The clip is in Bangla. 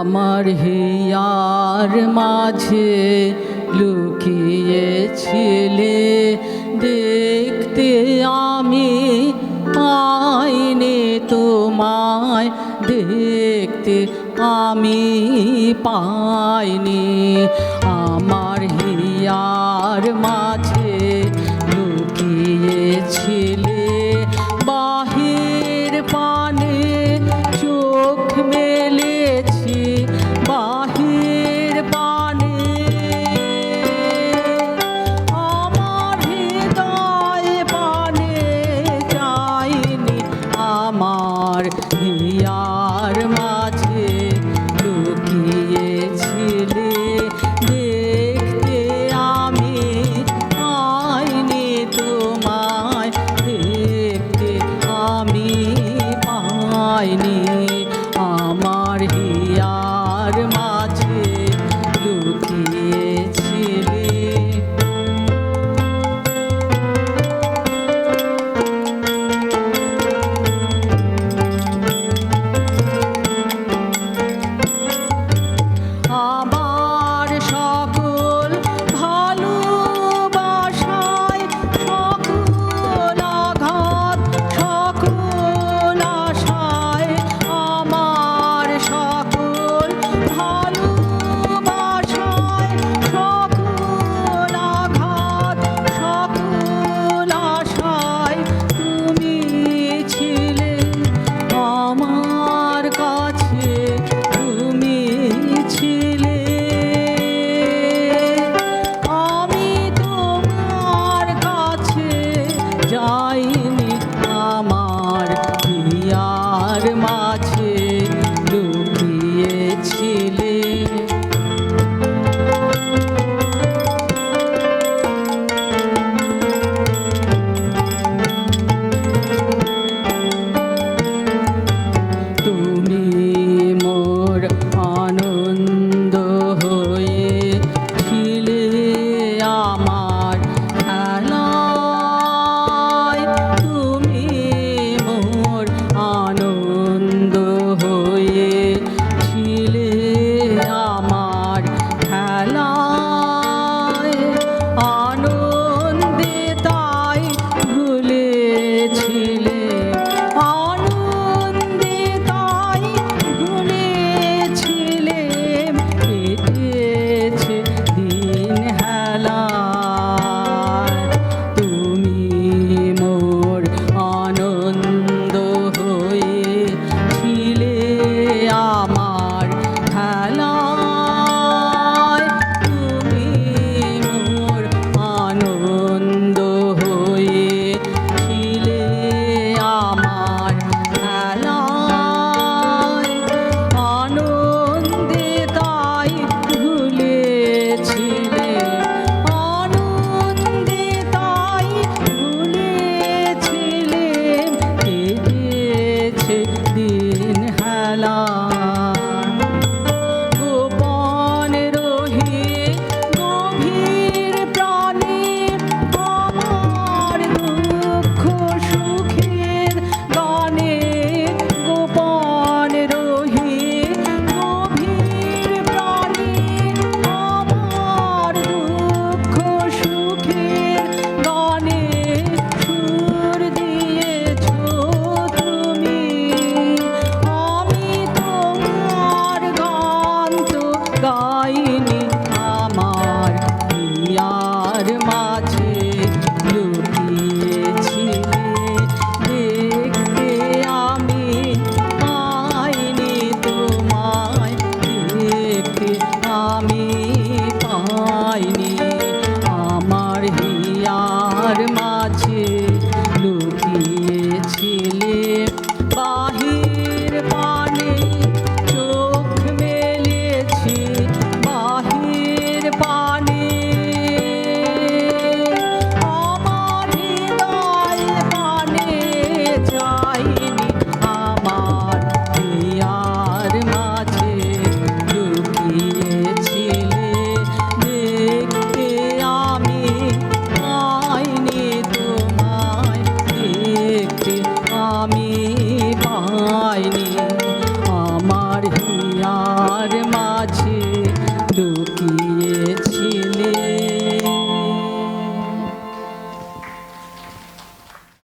আমার হিয়ার মাঝে লুকিয়েছিলে, দেখতে আমি পাইনি তোমায়, দেখতে আমি পাইনি। আমার হিয়ার মাঝে লুকিয়েছিলে, বাহির পানে চোখ মেলেছি, বাহির পানে আমার হৃদয় পানে চাইনি। আমার হিয়ার মাঝে লুকিয়েছিলে, দেখতে আমি পাইনি তোমায়, দেখতে আমি পাইনি। আমার হিয়ার মাঝে লুকিয়েছিলে। আমার সকল ভালোবাসায়, সকল আঘাত, সকল আশায়, আমার সকল ভালোবাসায়, সকল আঘাত, সকল আশায় তুমি ছিলে আমার কাছে, তুমি ছিলে। আমি তোমার কাছে যাইনি, আমার হিয়ার মাঝে লুকিয়েছিলে। তুমি মোর আনন্দ হয়ে ছিলে আমার খেলায়, তুমি মোর আনন্দ হয়ে ছিলে আমার খেলায়। আনন্দে তাই ভুলেছিলে, আনন্দে তাই ভুলেছিলে, কেটেছে দিন হেলায়। তুমি মোর আনন্দ হয়ে ছিলে আমার খেলায়, তুমি মোর আনন্দ হয়ে ছিলে আমার খেলায়। আনন্দে তাই ভুলেছিলে, আনন্দে তাই ভুলেছিলে, কেটেছে দিন হেলায়। গোপন রহি গভীর প্রাণে আমার দুঃখ সুখের গানে, গোপন রহি গভীর প্রাণে আমার দুঃখ সুখের গানে সুর দিয়েছ তুমি। আমি তোমার গান তো গাইনি, আমার হিয়ার মাঝে লুকিয়েছিলে, দেখতে আমি পাইনি তোমায়, দেখতে আমি পাইনি। আমার হিয়ার মাঝে লুকিয়েছিলে, বাহির পানে চোখ মেলেছি, বাহির পানে মাঝে